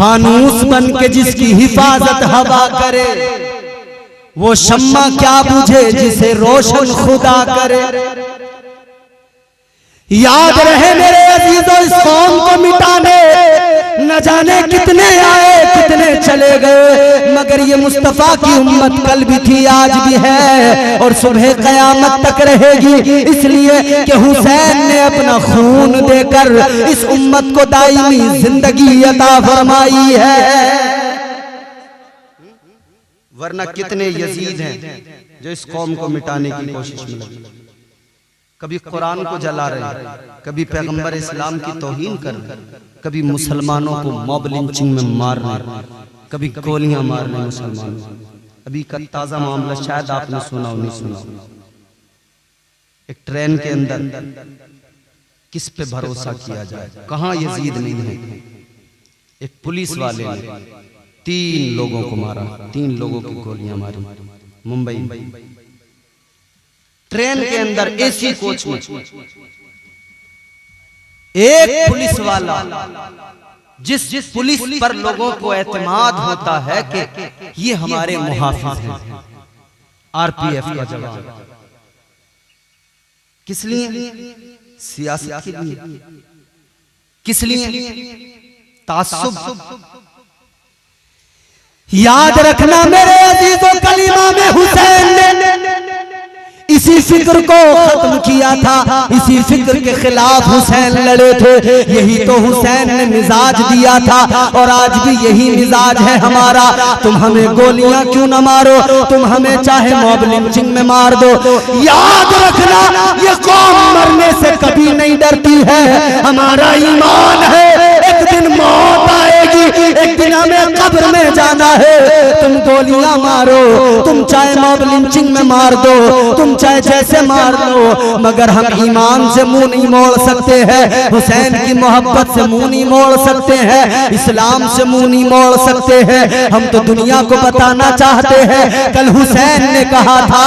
फानूस बन के जिसकी हिफाजत हवा करे, वो शम्मा क्या बुझे जिसे रोशन खुदा करे। याद रहे मेरे अजीजों, इस कौम को मिटाने न जाने कितने आए कितने चले गए, मगर ये मुस्तफा की उम्मत कल भी थी, आज भी है और सुबह कयामत तक रहेगी। इसलिए कि हुसैन ने अपना खून देकर इस उम्मत को दायमी जिंदगी अता फरमाई है। वरना कितने यजीद हैं जो इस कौम को मिटाने की कोशिश में लगे, कभी कुरान को जला रहे, कभी पैगंबर इस्लाम की तौहीन कर रहे, कभी मुसलमानों को मॉब लिंचिंग में मार रहे, कभी गोलियां मार रहे मुसलमानों। अभी का ताजा मामला शायद आपने सुना हो, नहीं सुना। एक ट्रेन के अंदर किस पे भरोसा किया जाए, कहां यजीद नहीं है। एक पुलिस वाले ने 3 लोगों को मारा, 3 लोगों की गोलियां मारी मुंबई ट्रेन के अंदर, एसी कोच में। एक पुलिस वाला, जिस पुलिस पर लोगों को एतमाद होता है कि ये हमारे मुहाफिज हैं, आरपीएफ का जवान, किस लिए? सियासत के लिए। किस लिए? तासुब। याद रखना मेरे अजीजों, कलीमा में हुसैन ने इसी फिक्र को खत्म किया था, इसी फिक्र के खिलाफ हुसैन लड़े थे। यही तो हुसैन ने मिजाज दिया था और आज भी यही मिजाज है हमारा। तुम हमें गोलियां क्यों न मारो, तुम हमें चाहे मॉब लिंचिंग में मार दो। याद रखना, ये कौम मरने से कभी नहीं डरती है। हमारा ईमान है एक दिन मौत आएगी, एक दिन हमें कब्र में जाना है। तुम गोलियां मारो, तुम चाहे मॉब लिंचिंग में मार दो, तुम चाहे जैसे मार लो, मगर हम ईमान से मुंह नहीं मोड़ सकते हैं, हुसैन की मोहब्बत से मुंह नहीं मोड़ सकते हैं, इस्लाम से मुंह नहीं मोड़ सकते हैं। हम तो दुनिया को बताना चाहते हैं। कल हुसैन ने कहा था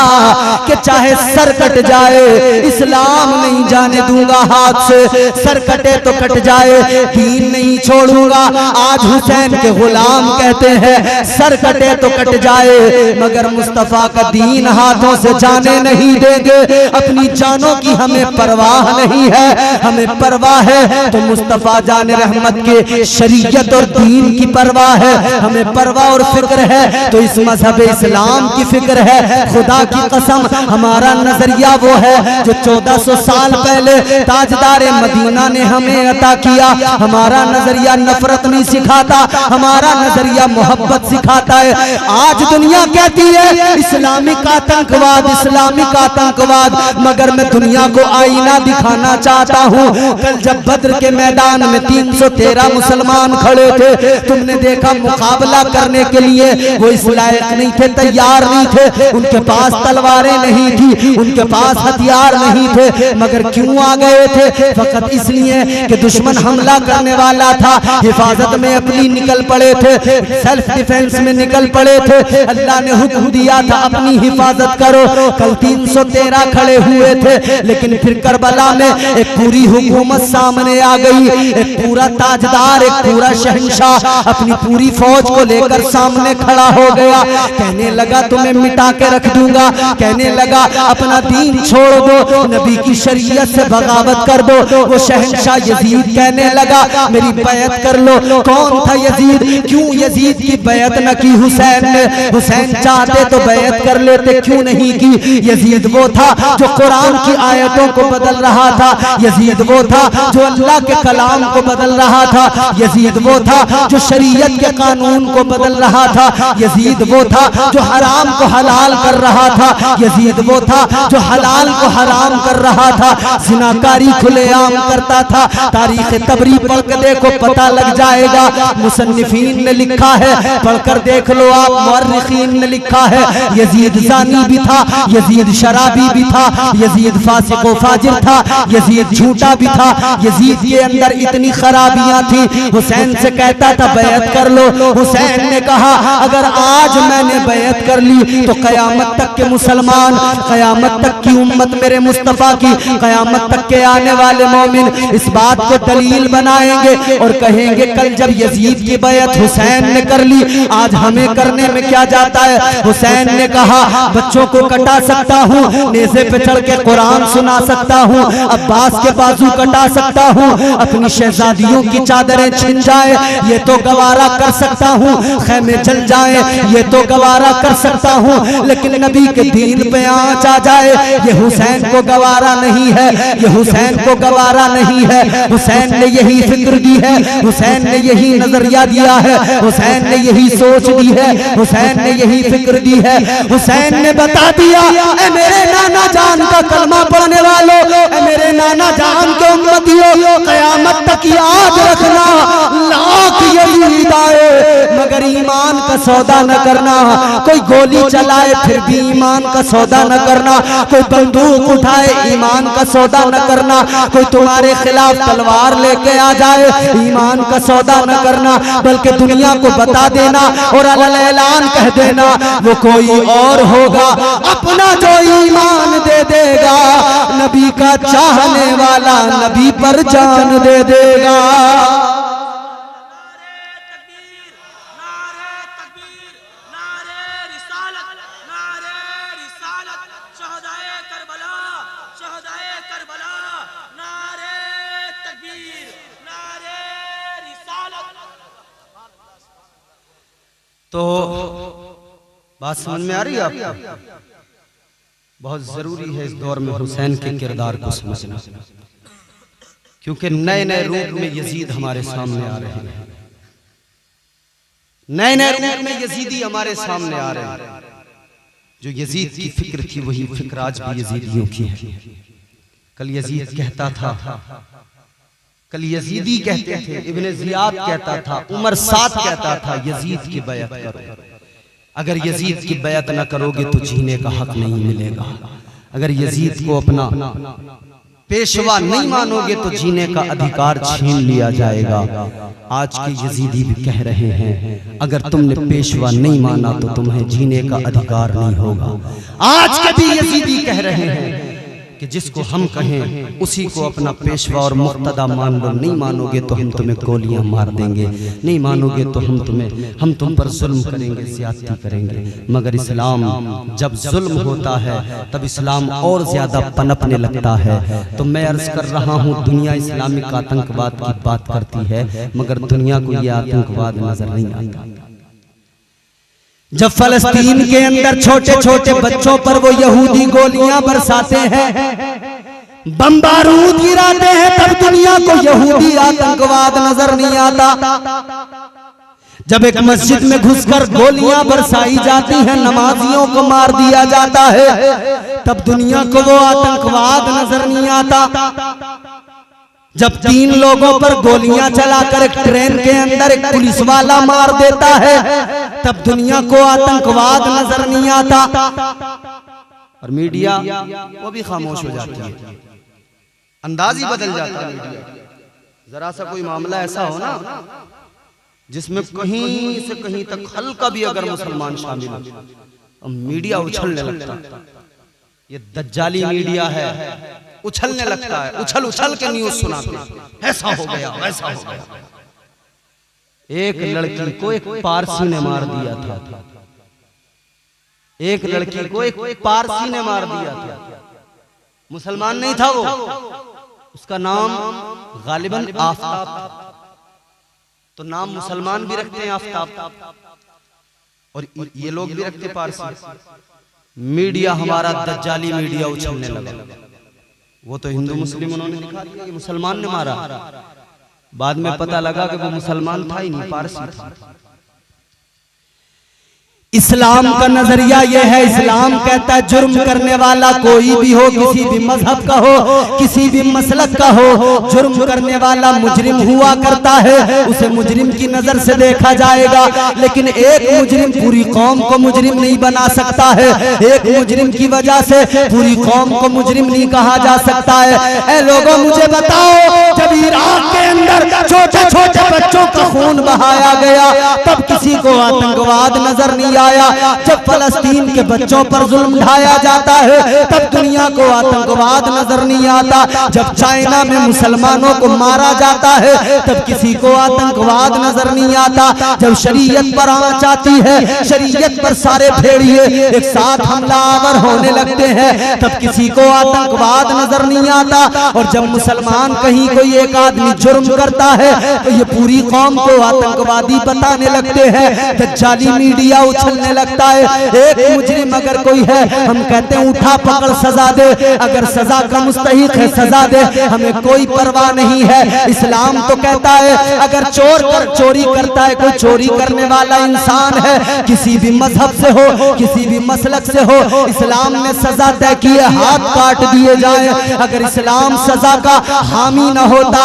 कि चाहे सर कट जाए, इस्लाम नहीं जाने दूंगा हाथ से, सर कटे तो कट जाए, दीन नहीं छोड़ूंगा। आज हुसैन के गुलाम कहते हैं सर कटे तो कट जाए, मगर मुस्तफा का दीन हाथों से जाने नहीं देंगे। अपनी जानों की हमें परवाह नहीं है, हमें परवाह है तो मुस्तफा जान रहमत के शरीयत और दीन की परवाह है। हमें परवाह और फिक्र है तो इस मजहब इस्लाम की फिक्र है। खुदा की कसम, हमारा नजरिया वो है जो 1400 साल पहले ताजदार मदीना ने हमें अता किया। हमारा नजरिया नफरत नहीं सिखाता, हमारा नजरिया मोहब्बत सिखाता है। आज दुनिया कहती है इस्लामिक आतंकवाद, इस्लामिक आतंकवाद, मगर मैं दुनिया को आईना दिखाना चाहता हूँ। कल जब बद्र के मैदान में 313 मुसलमान खड़े थे, तुमने देखा मुकाबला करने के लिए वो इस लायक नहीं थे, तैयार नहीं थे, उनके पास तलवारें नहीं थी, उनके पास हथियार नहीं थे, मगर क्यों आ गए थे? फकत इसलिए कि दुश्मन हमला करने वाला था, हिफाजत में अपनी निकल पड़े थे, सेल्फ डिफेंस में निकल पड़े थे। अल्लाह ने हुक्म दिया था अपनी हिफाजत करो। कल 313 खड़े हुए थे, लेकिन फिर करबला में एक पूरी हुकूमत सामने आ गई। एक पूरा ताजदार, एक पूरा शहंशाह अपनी पूरी फौज को लेकर सामने खड़ा हो गया। कहने लगा तुम्हें मिटा के रख दूंगा, कहने लगा अपना दीन छोड़ दो, नबी की शरीयत से बगावत कर दो। वो शहंशाह यजीद कहने लगा मेरी बैत कर लो। कौन था यजीद? क्यों यजीद की बैत न की हुसैन ने? हुसैन चाहते तो बैत कर लेते, क्यों नहीं की? यजीद वो था जो कुरान की आयतों को बदल रहा था, यजीद वो था जो अल्लाह के कलाम को बदल रहा था, यजीद वो था जो शरीयत के कानून को बदल रहा था, यजीद वो था जो हराम को हलाल कर रहा था, यजीद वो था जो हलाल को हराम कर रहा था, जिनाकारी खुलेआम करता था। तारीख तबरी पढ़ के देखो, पता लग जाएगा। मुसन्निफीन ने लिखा है, पढ़कर देख लो आप, मुअर्रिखीन ने लिखा है यजीद जानी भी था, यजीद शराबी भी था, यजीद फासिक व फाजिर था, यजीद झूठा भी था, यजीद के अंदर इतनी खराबियां थी। हुसैन से कहता था बैत कर लो। हुसैन ने कहा अगर आज मैंने बैत कर ली तो कयामत तक के मुसलमान, कयामत तक की उम्मत मेरे मुस्तफा की, कयामत तक के आने वाले मोमिन इस बात को दलील बनाएंगे और कहेंगे कल जब यजीद की बैत बैत हुसैन ने कर ली, आज हमें करने में क्या जाता है। हुसैन ने कहा बच्चों को कटा सकता हूँ, नेज़े पे चढ़ के कुरान सुना सकता हूँ, अब्बास के बाजू कटा सकता हूँ, अपनी शहजादियों की चादरें छिन जाए ये तो गवारा कर सकता हूँ, खैमे जल जाए ये तो गवारा कर सकता हूँ, लेकिन नबी के दीन पे आँच आ जाए ये हुसैन को गवारा नहीं है, ये हुसैन को गवारा नहीं है। हुसैन ने यही फिक्र दी है, हुसैन ने यही नजरिया दिया है, हुसैन ने यही सोच दी है, हुसैन ने यही फिक्र दी है। हुसैन ने बता दिया ए मेरे नाना जान का कलमा पढ़ने वालों, ए मेरे नाना जान के उम्मतियों, क़यामत तक याद रखना लाख यजीद आए मगर ईमान का सौदा न करना, कोई गोली चलाए फिर भी ईमान का सौदा न करना, कोई बंदूक उठाए ईमान का सौदा न करना, कोई तुम्हारे खिलाफ तलवार लेके आ जाए ईमान का सौदा न करना, बल्कि दुनिया को बता देना और ऐलान कह देना वो कोई और होगा, अपना जो ईमान दे देगा, नबी का चाहने वाला नबी पर जान दे देगा। तो बात समझ में आ रही है आपको? बहुत जरूरी है इस दौर में हुसैन के किरदार को समझना, क्योंकि नए नए रूप में यजीद हमारे सामने आ रहे हैं, नए नए रूप में यजीदी हमारे सामने आ रहे हैं। जो यजीद की फिक्र थी वही फिक्र आज भी यजीदियों की है। कल यजीद कहता था, कल यजीदी कहते थे, इब्ने जियाद कहता था, उमर साद कहता था यजीद की बैत करो, अगर यजीद की बैत न करोगे तो जीने का हक नहीं मिलेगा, अगर यजीद को अपना पेशवा नहीं मानोगे तो जीने का अधिकार छीन लिया जाएगा। आज के यजीदी भी कह रहे हैं अगर तुमने पेशवा नहीं माना तो तुम्हें जीने का अधिकार नहीं होगा। आज के भी यजीदी कह रहे हैं कि जिसको हम कहें उसी को अपना पेशवा और मुक्तदा मान लो, नहीं मानोगे तो हम तुम्हें गोलियां मार देंगे, नहीं मानोगे तो हम तुम पर जुल्म करेंगे, ज्यादती करेंगे। मगर इस्लाम जब जुल्म होता है तब इस्लाम और ज्यादा पनपने लगता है। तो मैं अर्ज कर रहा हूँ दुनिया इस्लामिक आतंकवाद की बात करती है मगर दुनिया को यह आतंकवाद नजर नहीं आता। जब फलस्तीन के अंदर छोटे छोटे बच्चों पर वो यहूदी गोलियां बरसाते हैं, बम बारूद गिराते हैं, तब दुनिया को यहूदी आतंकवाद नजर नहीं आता। जब एक मस्जिद में घुसकर गोलियां बरसाई जाती हैं, नमाजियों को मार दिया जाता है, तब दुनिया को वो आतंकवाद नजर नहीं आता। जब 3 लोगों पर गोलियां चलाकर एक ट्रेन के अंदर एक पुलिस वाला मार देता है, तब दुनिया को आतंकवाद नजर नहीं आता। और मीडिया वो भी खामोश हो जाती है, अंदाज ही बदल जाता है। जरा सा कोई मामला ऐसा हो ना जिसमें कहीं से कहीं तक हल्का भी अगर मुसलमान शामिल हो, मीडिया उछलने लगता है। ये दज्जाली मीडिया है, उछलने लगता है, उछल उछल के न्यूज सुनाते हैं, ऐसा हो गया वैसा हो गया। एक लड़की को एक पारसी ने मार दिया था, एक लड़की को एक पारसी ने मार दिया था, मुसलमान नहीं था वो, उसका नाम गालिबन आफताब, तो नाम मुसलमान भी रखते हैं आफताब और ये लोग भी रखते पारसी। मीडिया हमारा दज्जाली मीडिया उछलने लगा, वो तो हिंदू मुस्लिम उन्होंने दिखा दिया कि मुसलमान ने मारा, बाद में पता लगा कि वो मुसलमान था ही नहीं, पारसी था। इस्लाम का नजरिया यह है, इस्लाम कहता है जुर्म करने वाला कोई भी हो, किसी भी मजहब का हो, किसी भी मसलक का हो, जुर्म करने वाला मुजरिम हुआ करता है, उसे मुजरिम की नजर से देखा जाएगा। लेकिन एक मुजरिम पूरी कौम को मुजरिम नहीं बना सकता है, एक मुजरिम की वजह से पूरी कौम को मुजरिम नहीं कहा जा सकता है। ए लोगों मुझे बताओ, जब इराक के अंदर छोटे छोटे बच्चों का खून बहाया गया तब किसी को आतंकवाद नजर नहीं आया। जब फलस्तीन के बच्चों पर जुल्म ढाया जाता है तब दुनिया को आतंकवाद नजर नहीं आता। जब चाइना में मुसलमानों को मारा जाता है तब किसी को आतंकवाद नजर नहीं आता। जब शरीयत पर आंच आती है, शरीयत पर सारे भेड़िए एक साथ हमलावर होने लगते हैं तब किसी को आतंकवाद नजर नहीं आता। और जब मुसलमान कहीं कोई एक आदमी जुर्म करता है तो ये पूरी कौम को आतंकवादी बताने लगते हैं। दज्जाली मीडिया उछलने लगता है। एक मुजरिम अगर कोई है हम कहते हैं उठा पकड़ सजा दे, अगर सजा का मुस्तहिक है सजा दे, हमें कोई परवाह नहीं है। इस्लाम तो कहता है अगर चोरी करता है, कोई चोरी करने वाला इंसान है, किसी भी मजहब से हो, किसी भी मसलक से हो, इस्लाम ने सजा तय की है, हाथ काट दिए जाए। अगर इस्लाम सजा का हामी न होता,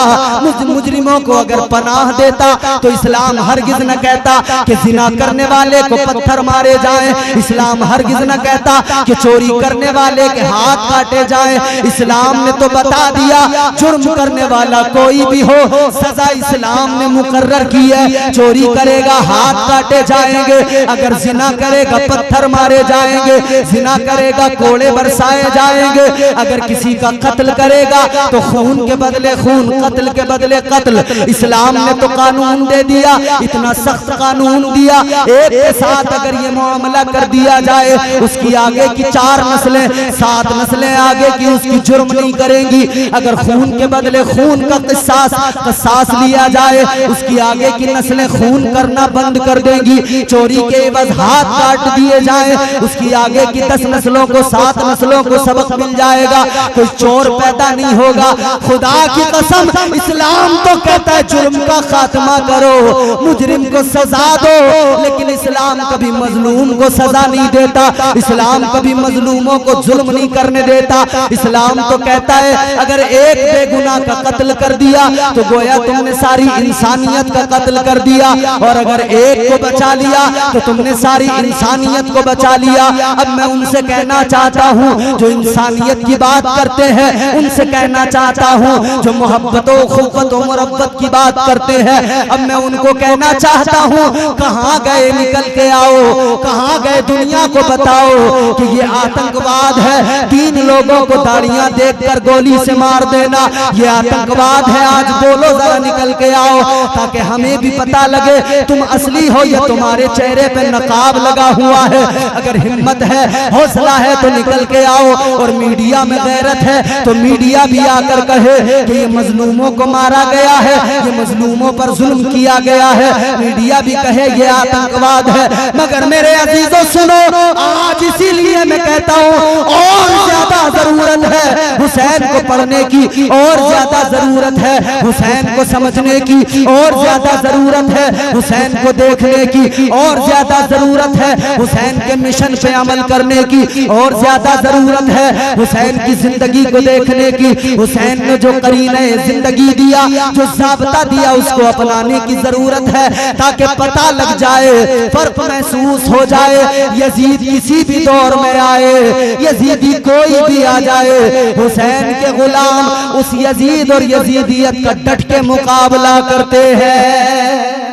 मुजरिमों को अगर पनाह देता तो इस्लाम हरगिज न कहता कि जिना करने वाले को पत्थर मारे जाएं। इस्लाम हरगिज न कहता कि चोरी करने वाले के हाथ काटे जाएं। इस्लाम ने तो बता दिया जुर्म करने वाला कोई भी हो सजा इस्लाम ने मुकर्रर की है। चोरी करेगा हाथ काटे जाएंगे, अगर जिना करेगा पत्थर मारे जाएंगे, जिना करेगा कोड़े बरसाए जाएंगे, अगर किसी का कत्ल करेगा तो खून के बदले खून, कत्ल के बदले कत्ल। इस्लाम ने तो कानून दे दिया, इतना सख्त कानून दिया, एक के साथ अगर ये मामला कर दिया जाए उसकी आगे की 4 नस्लें 7 नस्लें आगे की उसकी जुर्म नहीं करेंगी। अगर खून के बदले खून का किसास लिया जाए उसकी आगे की नस्लें खून करना बंद कर देंगी। चोरी के एवज हाथ काट दिए जाए उसकी आगे की 10 नस्लों को 7 नस्लों को सबक मिल जाएगा, कोई चोर पैदा नहीं होगा। खुदा की कसम इस्लाम तो कहता है जुर्म का खात्मा करो, मुजरिम को सजा दो, लेकिन इस्लाम कभी मजलूम को सजा नहीं देता। इस्लाम कभी मजलूमों को जुल्म नहीं करने देता। इस्लाम तो कहता है अगर एक बेगुनाह का कत्ल कर दिया तो गोया तुमने सारी इंसानियत का कत्ल कर दिया, और अगर एक को बचा लिया तो तुमने सारी इंसानियत को बचा लिया। अब मैं उनसे कहना चाहता हूँ जो इंसानियत की बात करते हैं, उनसे कहना चाहता हूँ जो मोहब्बत खुफ़त और मुरब्बत की बात करते हैं, अब मैं उनको कहना चाहता हूँ कहाँ गए, निकल के आओ, कहाँ गए, दुनिया को बताओ कि ये आतंकवाद है। 3 लोगों को दाढ़ियां देखकर गोली से मार देना ये आतंकवाद है। आज बोलो जरा, निकल के आओ ताकि हमें भी पता लगे तुम असली हो या तुम्हारे चेहरे पे नकाब लगा हुआ है। अगर हिम्मत है, हौसला है तो निकल के आओ। और मीडिया में गैरत है तो मीडिया भी आकर कहे कि ये मजलूमों को मारा गया है, ये मजलूमों पर जुल्म किया गया है, मीडिया भी कहे ये आतंकवाद है। मगर मेरे अजीजों सुनो, आज इसीलिए मैं कहता हूँ और ज्यादा जरूरत है हुसैन को पढ़ने की, और ज्यादा जरूरत है हुसैन को समझने की, और ज्यादा जरूरत है हुसैन को देखने की, और ज्यादा जरूरत है हुसैन के मिशन पे अमल करने की, और ज्यादा जरूरत है हुसैन की जिंदगी को देखने की। हुसैन ने जो करीने जिंदगी दिया, जो ज़ाब्ता दिया, उसको अपनाने की जरूरत है ताकि पता लग जाए, फर्क महसूस हो जाए। यजीद किसी भी दौर में आए, यजीदी कोई भी आ जाए, हुसैन के गुलाम उस यजीद और यजीदियत का डट के मुकाबला करते हैं।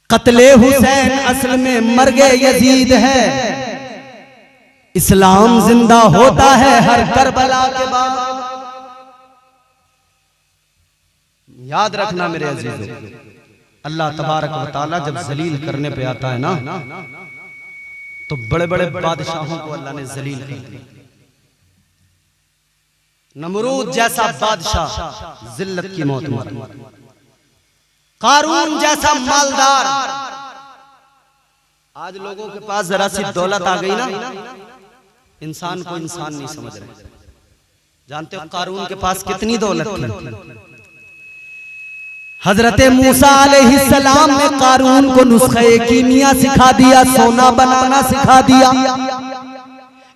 कत्ले हुसैन असल में मर्गे यजीद है, इस्लाम जिंदा होता है हर करबला के बाद। याद रखना मेरे अजीजों, अल्लाह तबारक व तआला जब जलील करने पे आता है ना तो बड़े बड़े बादशाहों को अल्लाह ने जलील कर दिया। नमरूद जैसा बादशाह जिल्लत की मौत मरा, कारून जैसा मालदार, आज लोगों के पास जरा सी दौलत आ गई ना, इंसान को इंसान नहीं समझ रहे। जानते हो कारून के पास कितनी दौलत थी? हजरत मूसा अलैहिस्सलाम ने कारून को नुस्खे कीमिया सिखा दिया, सोना बनाना सिखा दिया।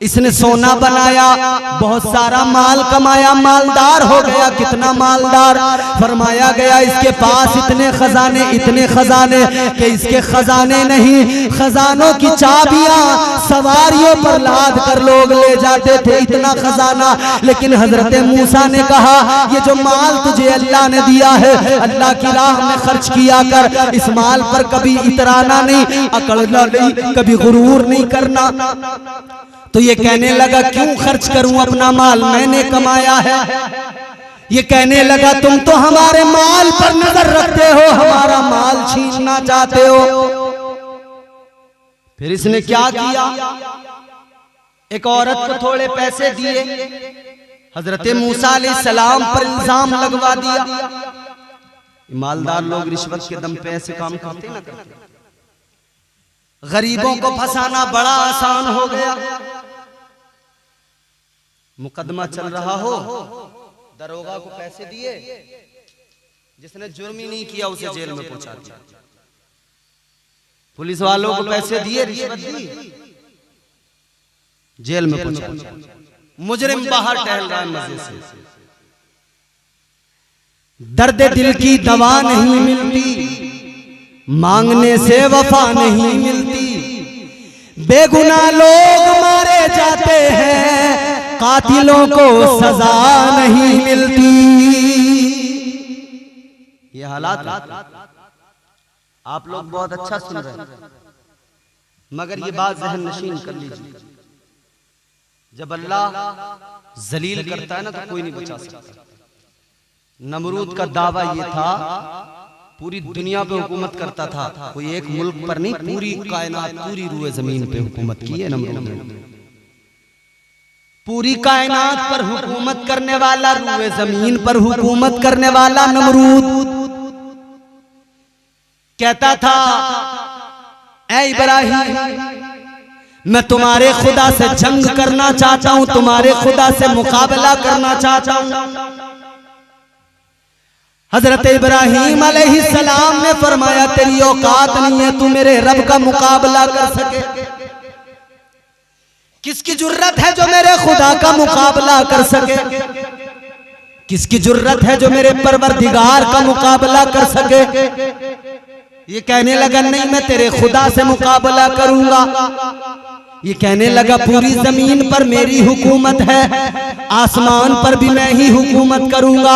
इसने सोना बनाया, बहुत सारा माल कमाया, मालदार हो गया। कितना मालदार? फरमाया गया इसके पास इतने खजाने कि इसके खजाने नहीं, खजानों की चाबियां सवारियों पर लाद कर लोग ले जाते थे, इतना खजाना। लेकिन हजरत मूसा ने कहा ये जो माल तुझे अल्लाह ने दिया है, अल्लाह की राह में खर्च किया कर। इस माल पर कभी इतराना नहीं, अकड़ना नहीं, कभी गुरूर नहीं करना। तो ये कहने लगा क्यों खर्च करूं अपना माल, मैंने कमाया है। ये कहने लगा तुम तो हमारे माल पर नजर रखते हो, हमारा माल छीनना चाहते हो। फिर इसने क्या किया? एक औरत को थोड़े पैसे दिए, हजरत मूसा अलैहिस्सलाम पर इल्जाम लगवा दिया। मालदार लोग रिश्वत के दम पे ऐसे काम करते ना करते। गरीबों को फंसाना बड़ा आसान हो गया। मुकदमा चल रहा हो, दरोगा को पैसे दिए, जिसने जुर्म ही नहीं किया उसे जेल में पहुंचा दिया। पुलिस वालों को पैसे दिए, रिश्वत दी, जेल में पहुंचा दिया। मुजरिम बाहर टहल रहा है मजे से। दर्द दिल की दवा नहीं मिलती, मांगने से वफा नहीं मिलती। बेगुनाह लोग मारे जाते हैं, कातिलों को सजा नहीं मिलती। ये हालात आप लोग बहुत अच्छा सुन रहे हैं, मगर ये बात ज़हन नशीन कर लीजिए। जब अल्लाह जलील करता है ना तो कोई नहीं बचा सकता। नमरूद का दावा ये था पूरी दुनिया पे हुकूमत करता था, कोई एक मुल्क पर नहीं, पूरी कायनात, पूरी रूए जमीन पे हुकूमत की है नमरूद ने। पूरी कायनात पर हुकूमत करने वाला, रूए जमीन पर हुकूमत करने वाला नमरूद कहता था ऐ इब्राहिम मैं तुम्हारे खुदा से जंग करना चाहता हूं, तुम्हारे खुदा से मुकाबला करना चाहता हूं। हजरत इब्राहिम अलैहिस्सलाम ने फरमाया तेरी औकात नहीं है तू मेरे रब का मुकाबला कर सके। किसकी जुर्रत है जो मेरे खुदा का मुकाबला कर सके? किसकी जुर्रत है जो मेरे परवरदिगार का मुकाबला कर सके? ये कहने लगा नहीं मैं तेरे खुदा से मुकाबला करूंगा। ये कहने लगा पूरी जमीन पर मेरी हुकूमत है, आसमान पर भी मैं ही हुकूमत करूंगा।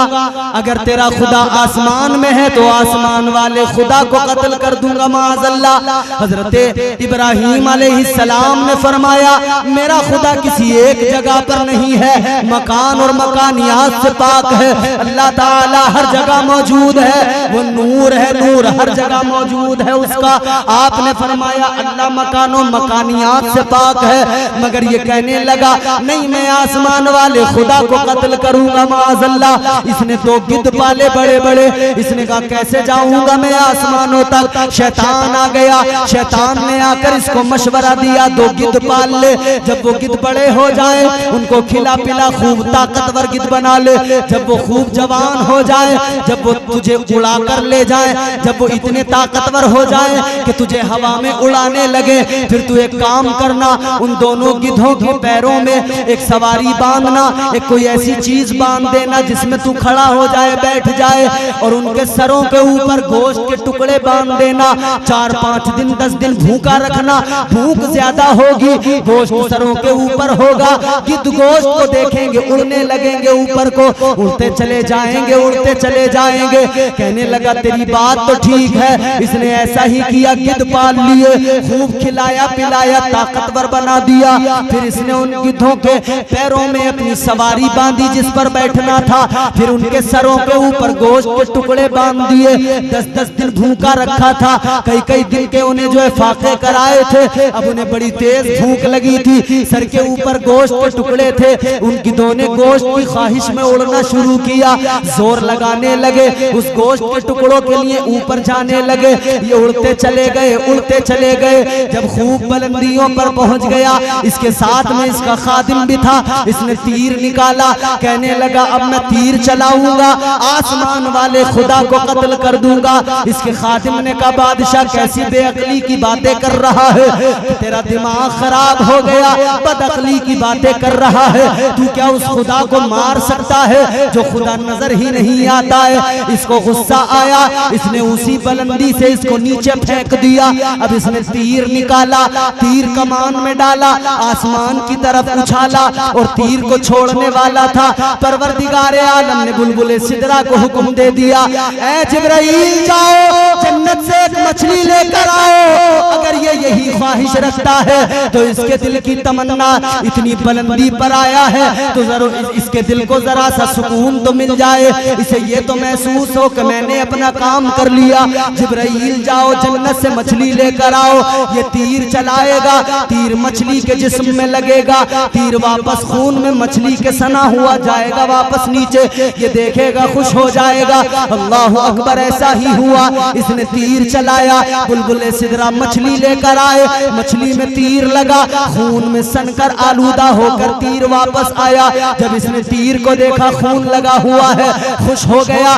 अगर तेरा खुदा आसमान में है तो आसमान वाले खुदा को कत्ल कर दूंगा माअज़ल्लाह। हजरत इब्राहिम अलैहिस्सलाम ने फरमाया मेरा खुदा किसी एक जगह पर नहीं है, मकान और मकानियात से पाक है। अल्लाह ताला हर जगह मौजूद है, वो नूर है, नूर हर जगह मौजूद है उसका। आपने फरमाया अल्लाह मकानों मकानियात से पाक है। मगर ये कहने लगा नहीं मैं आसमान वाले खुदा को कत्ल करूंगा माअज़ल्लाह। इसने दो गिद्ध पाले बड़े बड़े, इसने कहा कैसे जाऊंगा मैं आसमानों तक। शैतान आ गया, शैतान ने आकर इसको मशवरा दिया दो गिद्ध पाल ले, जब वो गिद्ध बड़े हो जाए उनको खिला पिला खूब ताकतवर गिद्ध बना ले। जब वो खूब जवान हो जाए, जब वो तुझे उड़ा कर ले जाए, जब वो इतने ताकतवर हो जाए कि तुझे हवा में उड़ाने लगे, फिर तू एक काम करना उन दोनों गिद्धों के पैरों में एक सवारी बांधना, एक कोई ऐसी चीज बांध देना जिसमें तू खड़ा हो जाए, बैठ जाए, और उनके सरों के ऊपर गोश्त के टुकड़े बांध देना। 4-5 दिन 10 दिन भूखा रखना, भूख ज्यादा होगी गोश्त सरों के ऊपर होगा, गिद्ध गोश्त को देखेंगे उड़ने लगेंगे ऊपर को, उड़ते चले जाएंगे, उड़ते चले जाएंगे। कहने लगा तेरी बात तो ठीक है। इसने ऐसा ही किया, गिद्ध पाल लिए, खूब खिलाया पिलाया, ताकतवर बना दिया। फिर इसने उन गिद्धों के पैरों में अपनी सवारी बांधी जिस पर बैठना था, फिर उनके सरों के ऊपर गोश्त के टुकड़े बांध दिए। 10-10 दिन भूखा रखा था, कई दिन के उन्हें जो है फाके कराए थे। अब उन्हें बड़ी तेज भूख लगी थी, सर के ऊपर गोश्त के टुकड़े थे। उन गिद्धों ने गोश्त की ख्वाहिश में उड़ना शुरू किया, जोर लगाने लगे, उस गोश्त के टुकड़ों के लिए ऊपर जाने लगे। ये उड़ते चले गए, उड़ते चले गए। जब खूब बुलंदियों पर पहुंच गया। इसके साथ में इसका खादिम भी था। इसने तीर निकाला, कहने लगा अब मैं तीर चलाऊंगा, आसमान वाले खुदा को कत्ल कर दूंगा। इसके खादिम ने कहा बादशाह कैसी बेअक्ली की बातें कर रहा है, तेरा दिमाग खराब हो गया, बदअक्ली की बातें कर रहा है। तू क्या उस खुदा को मार सकता है जो खुदा नजर ही नहीं आता है। इसको गुस्सा आया, इसने उसी बुलंदी से इसको नीचे फेंक दिया। अब इसने तीर निकाला, तीर कमान में डाला, आसमान की तरफ उछाला और तीर को छोड़ने वाला था। परवरदिगारे आलम ने बुलबुले सिदरा को हुक्म दे दिया, ऐ जिब्राइल जाओ जन्नत से एक मछली लेकर आओ। अगर ये यही ख्वाहिश रखता है तो इसके दिल की तमन्ना इतनी बुलंदी पर आया है तो जरूर इसके दिल को जरा सा सुकून तो मिल जाए, इसे ये तो महसूस हो कि मैंने अपना काम कर लिया। जिब्राइल जाओ जन्नत से मछली लेकर आओ। ये तीर चलाएगा, तीर मछली के जिस्म में लगेगा, तीर वापस खून में मछली के सना हुआ जाएगा वापस नीचे। ये देखेगा खुश हो जाएगा। अल्लाह अकबर, ऐसा ही हुआ। इसने तीर चलाया, बुलबुले सिदरा मछली लेकर आए, मछली में तीर लगा, खून में सनकर आलूदा होकर तीर वापस आया। जब इसने तीर को देखा खून लगा हुआ है, खुश हो गया,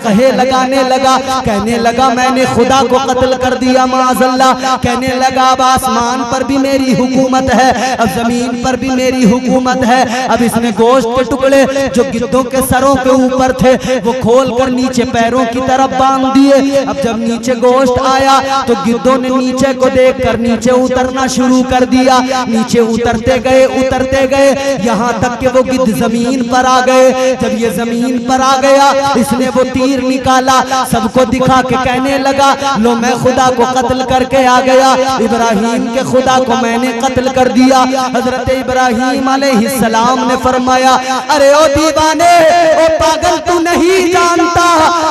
कहे लगाने लगा, कहने लगा मैंने खुदा को कत्ल कर दिया माअज़ल्लाह। कहने लगा अब आसमान पर भी मेरी हुकूमत है, अब जमीन पर भी मेरी हुकूमत है। अब इसने गोश्त के टुकड़े जो गिद्धों के सरों के ऊपर थे वो खोल कर नीचे पैरों की तरफ बांध दिए। अब जब नीचे गोश्त आया तो गिद्धों ने नीचे को देखकर नीचे उतरना शुरू कर दिया। नीचे उतरते गए यहाँ तक कि वो गिद्ध जमीन पर आ गए। जब ये जमीन पर आ गया इसने वो तीर निकाला, सबको दिखा के कहने लगा लो मैं खुदा को कत्ल करके आ गया, इब्राहिम के खुदा को मैंने कत्ल कर दिया। हजरत इब्राहिम अलैहिस्सलाम ने फरमाया अरे ओ दीवाने, ओ पागल, तू नहीं जानता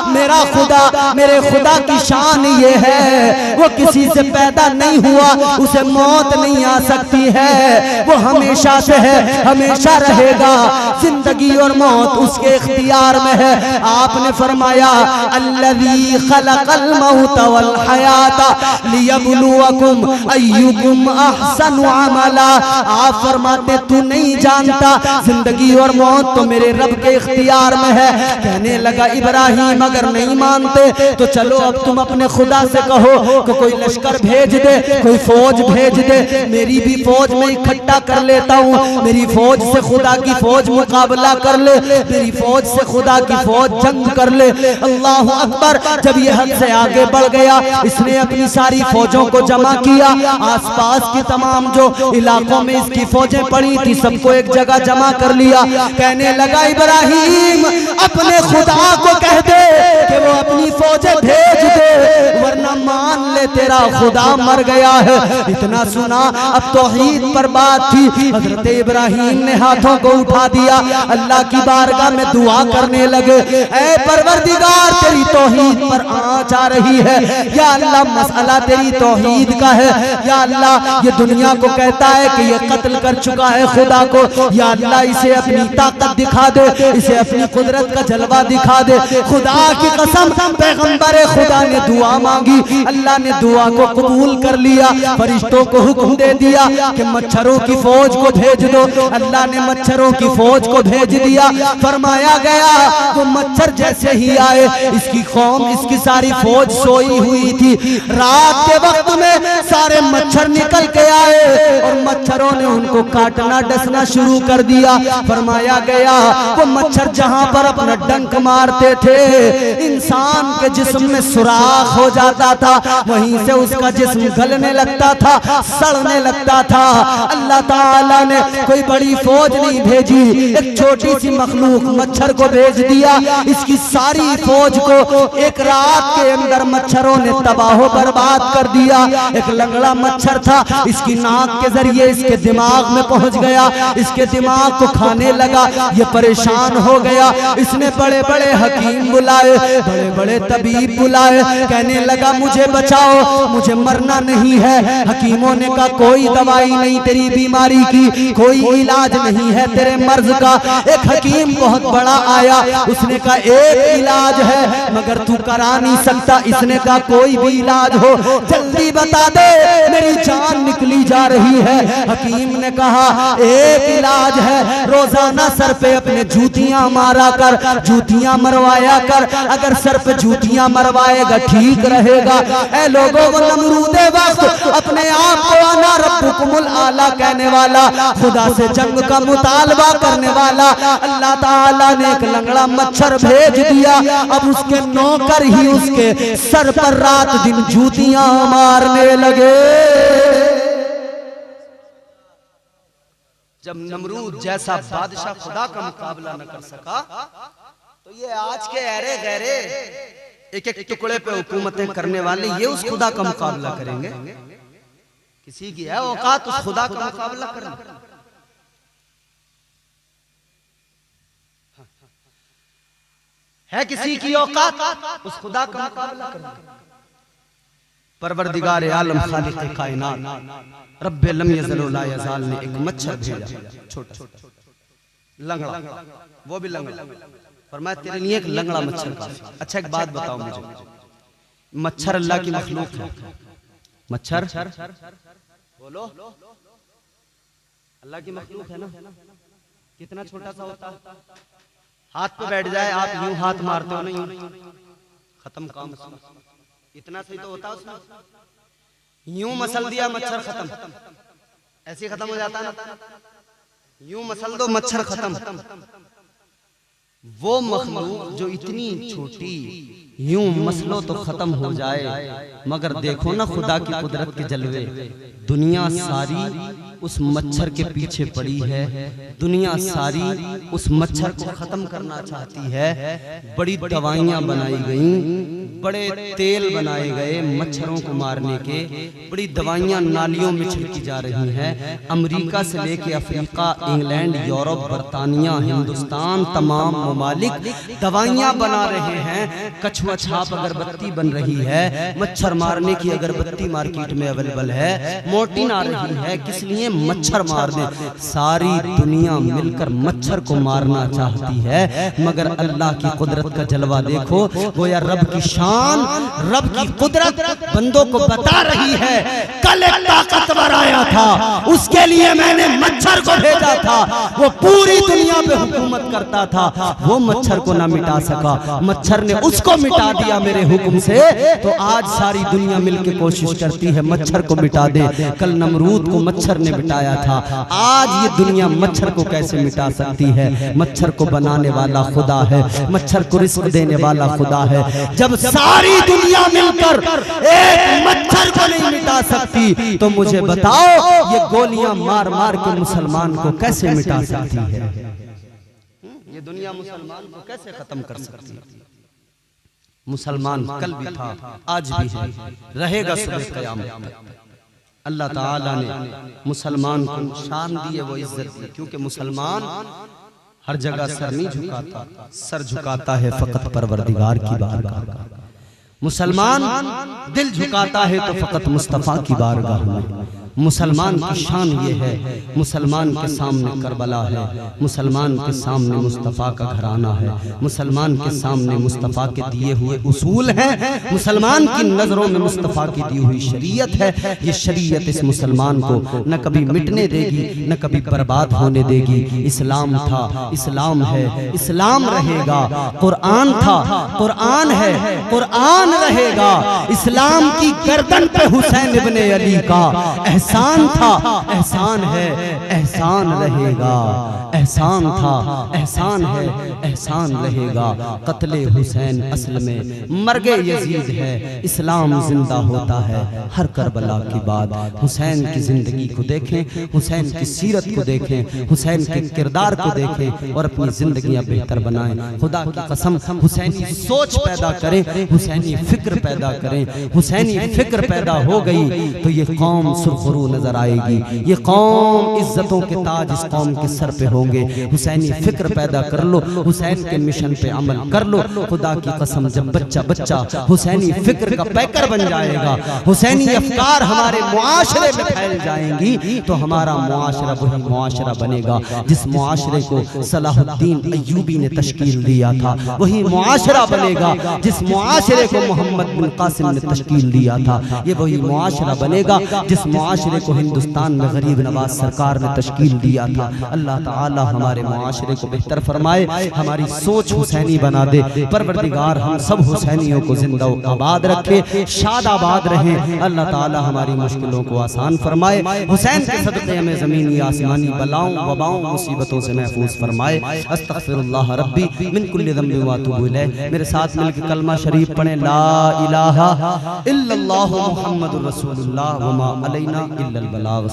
मेरा खुदा, मेरे खुदा की शान ये है वो किसी से पैदा नहीं हुआ, उसे मौत नहीं आ सकती है, वो हमेशा से है, हमेशा रहेगा, जिंदगी और मौत उसके इख्तियार में है। आपने फरमाया अल्लज़ी खलक़ल मौत वल हयाता लियब्लुवकुम अय्युकुम अहसनु अमला। आप फरमाते तू नहीं जानता जिंदगी और मौत तो मेरे रब के इख्तियार में है। कहने लगा इब्राहिम अगर नहीं मानते तो चलो अब तुम अपने खुदा से कहो कि कोई लश्कर भेज दे, कोई फौज भेज दे, मेरी भी फौज में इकट्ठा कर लेता हूँ, मेरी फौज से खुदा की फौज मुकाबला कर ले, मेरी फौज से खुदा की फौज जंग कर ले। अल्लाह अकबर। जब ये हद से आगे बढ़ गया इसने अपनी सारी फौजों को जमा किया, आसपास की तमाम जो इलाकों में इसकी फौजें पड़ी थी सबको एक जगह जमा कर लिया। कहने लगा इब्राहिम अपने खुदा को कह दे कि वो अपनी फौजें भेज दे वरना मान ले तेरा खुदा मर गया है। इतना सुना, अब तौहीद पर बात थी। हजरत इब्राहिम ने हाथों को उठा दिया, अल्लाह की बारगाह में दुआ करने लगे, ऐ परवरदिगार तेरी तौहीद पर आँच आ रही है, या अल्लाह मसला तेरी तौहीद का है, या अल्लाह ये दुनिया को कहता है कि ये कत्ल कर चुका है खुदा को, या अल्लाह इसे अपनी ताकत दिखा दे, इसे अपनी कुदरत का जलवा दिखा दे। खुदा की कसम पैगंबर खुदा ने दुआ मांगी, अल्लाह ने दुआ को कबूल कर लिया। फरिश्तों को हुक्म दे दिया कि मच्छरों की फौज को भेज दो, अल्लाह ने मच्छरों की फौज को भेज दिया। फरमाया गया वो मच्छर जैसे ही आए इसकी कौम, इसकी सारी फौज सोई हुई थी, रात के वक्त में सारे मच्छर निकल के आए और मच्छरों ने उनको काटना डसना शुरू कर दिया। फरमाया गया वो मच्छर जहां पर अपना डंक मारते थे इंसान के जिस्म में सुराख हो जाता था, वहीं से उसका जिस्म गलने लगता था, सड़ने लगता था। अल्लाह ताला ने कोई बड़ी फौज नहीं भेजी, एक छोटी सी मखलूक मच्छर को भेज दिया। इसकी सारी फौज को एक रात के अंदर मच्छरों ने तबाह बर्बाद कर दिया। एक लंगड़ा मच्छर था, इसकी नाक के जरिए इसके दिमाग में पहुंच गया, इसके दिमाग को खाने लगा, ये परेशान हो गया। इसने बड़े बड़े हकीम बुलाए, बड़े बड़े तबीब बुलाए, कहने लगा मुझे बचाओ। मुझे मरना नहीं है। हकीमों ने कहा कोई दवाई नहीं तेरी बीमारी की, कोई इलाज नहीं है तेरे मर्ज का। एक हकीम बहुत बड़ा आया, उसने कहा एक इलाज है मगर तू करा नहीं सकता। इसने कहा कोई भी इलाज हो जल्दी बता दे, मेरी जान निकली जा रही है। हकीम ने कहा एक इलाज है, रोजाना सर पे अपने जूतियां मारा कर, जूतियां मरवाया कर। अगर सर पे जूतियां मरवाएगा ठीक रहेगा। ऐ लोगों को नमरूदे वक्त अपने आप को आना रब्बुकुमुल आला कहने वाला, खुदा से जंग का मुतालबा करने वाला अल्लाह ताला ने एक लंगड़ा मच्छर भेज दिया। अब उसके नौकर ही उसके सर पर रात दिन जूतियां मारने लगे। जब नमरूद जैसा बादशाह खुदा का मुकाबला न कर सका तो ये आज के ऐरे गैरे एक एक टुकड़े पे हुकूमतें करने वाले ये उस खुदा का मुकाबला करेंगे? किसी की है औकात उस खुदा का मुकाबला करने? है किसी की औकात उस खुदा का मुकाबला करने? परवरदिगार आलम खालिक कायनात रब्बे लम यज़ल व ला यज़ाल ने एक मच्छर भेजा, छोटा लंगड़ा, वो भी लंगड़ा। फरमाया तेरे लिए एक लंगड़ा मच्छर काफी। अच्छा एक बात बताओ मुझे, मच्छर अल्लाह की मखलूक है? मच्छर बोलो अल्लाह की मखलूक है ना? कितना छोटा सा होता है, हाथ पे बैठ जाए आप यूं हाथ मारते हो ना, यूं खत्म काम। इतना सही तो होता उसमें, यूं मसल दिया मच्छर खत्म, ऐसे खत्म हो जाता ना। यूं मसल दो मच्छर खत्म। वो मखलूक जो इतनी छोटी यूं मसलो तो खत्म हो जाए, मगर देखो ना खुदा की कुदरत के जलवे। दुनिया सारी उस मच्छर के पीछे पड़ी है, दुनिया सारी उस मच्छर को खत्म करना चाहती है। बड़ी दवाइयां बनाई गईं, बड़े तेल बनाए गए मच्छरों को मारने के, बड़ी दवाइयां नालियों में छिड़की जा रही हैं। अमेरिका से लेके अफ्रीका, इंग्लैंड, यूरोप, बरतानिया, हिंदुस्तान, तमाम ममालिक दवाइयां बना रहे हैं। कछुआ छाप अगरबत्ती बन रही है, मच्छर मारने की अगरबत्ती मार्केट में अवेलेबल है, मोर्टीन आ रही है। किस लिए? मच्छर मार दे। सारी दुनिया मिलकर मच्छर को मारना चाहती है, मगर अल्लाह की कुदरत का जलवा देखो। गोया रब की शान, रब की कुदरत बंदों को बता रही है। कल एक ताकतवर आया था, उसके लिए मैंने मच्छर को भेजा था। वो पूरी दुनिया पे हुकूमत करता था, वो मच्छर को ना मिटा सका, मच्छर ने उसको मिटा दिया मेरे हुक्म से। तो आज सारी दुनिया मिलकर कोशिश करती है मच्छर को मिटा दे। कल नमरूद को मच्छर ने मिटाया था, आज ये दुनिया मच्छर को कैसे मिटा सकती है? मच्छर को बनाने वाला खुदा है, मच्छर को रिस्क देने वाला खुदा है। जब सारी दुनिया मिलकर एक मच्छर को नहीं मिटा सकती, तो मुझे बताओ ये गोलियां मार मार के मुसलमान को कैसे मिटा सकती है? ये दुनिया मुसलमान को कैसे खत्म कर सकती है? मुसलमान कल भी था, आज भी है, रहेगा सुबह क़यामत तक। अल्लाह ताला ने मुसलमान को शान दी है, वो इज्जत दी, क्योंकि मुसलमान हर जगह सर नहीं झुकाता, सर झुकाता है फकत परवरदिगार की बारगाह। मुसलमान दिल झुकाता है तो फकत मुस्तफा की बारगाह में। मुसलमान की शान ये है, मुसलमान के सामने करबला है, मुसलमान के सामने मुस्तफ़ा का घराना है, मुसलमान के सामने मुस्तफ़ा के दिए हुए उसूल हैं, मुसलमान की नज़रों में मुस्तफ़ा की दी हुई शरीयत है। ये शरीयत इस मुसलमान को न कभी मिटने देगी, न कभी बर्बाद होने देगी। इस्लाम था, इस्लाम है, इस्लाम रहेगा। कुरान था, कुरान है, कुरान रहेगा। इस्लाम की गर्दन पे हुसैन इब्ने अली का एहसान था, एहसान है, एहसान रहेगा। एहसान था, एहसान है, एहसान रहेगा। कत्ले हुसैन असल में मर्गे यजीद है, इस्लाम जिंदा होता है हर करबला की बात। हुसैन की जिंदगी को देखें, हुसैन की सीरत को देखें, हुसैन के किरदार को देखें और अपनी जिंदगियां बेहतर बनाएं। खुदा की कसम हुसैनी सोच पैदा करें, हुसैनी फिक्र पैदा करें। हुसैनी फिक्र पैदा हो गई तो ये कौम सुर्ख फखरू नजर आएगी। ये कौम इज्जतों के ताज इस कौम के सर पे होंगे। हुसैनी फिक्र पैदा कर लो, हुसैन के मिशन पे अमल कर लो। खुदा की कसम जब बच्चा बच्चा हुसैनी फिक्र का पैकर बन जाएगा, हुसैनी अफकार हमारे मुआशरे में फैल जाएंगी, तो हमारा मुआशरा वही मुआशरा बनेगा जिस मुआशरे को सलाहुद्दीन अय्यूबी ने तश्कील दिया था। वही मुआशरा बनेगा जिस मुआशरे को मोहम्मद बिन कासिम ने तश्कील दिया था। ये वही मुआशरा बनेगा जिस मुआशरे को हिंदुस्तान में गरीब नवाज सरकार ने तश्कील दिया था। अल्लाह ताला हमारे मुआशरे को बेहतर फरमाए, हमारी सोच हुसैनी बना दे। परवरदिगार हम सब हुसैनियों को जिंदा आबाद रखे, शाद आबाद रहें। अल्लाह ताला हमारी मुश्किलों को आसान फरमाए। हुसैन के सदक़े हमें ज़मीनी आसमानी बलाओं वबाओं मुसीबतों से महफूज फरमाए। अस्तग़फिरुल्लाह रब्बी मिन कुल्लि ज़ंबि व अतूबु इलैह। मेरे साथ मिलकर कलमा शरीफ पढ़ें, ला इलाहा इल्लल्लाहु मुहम्मदुर रसूलुल्लाह व मा अलैना इल्लल बलाग।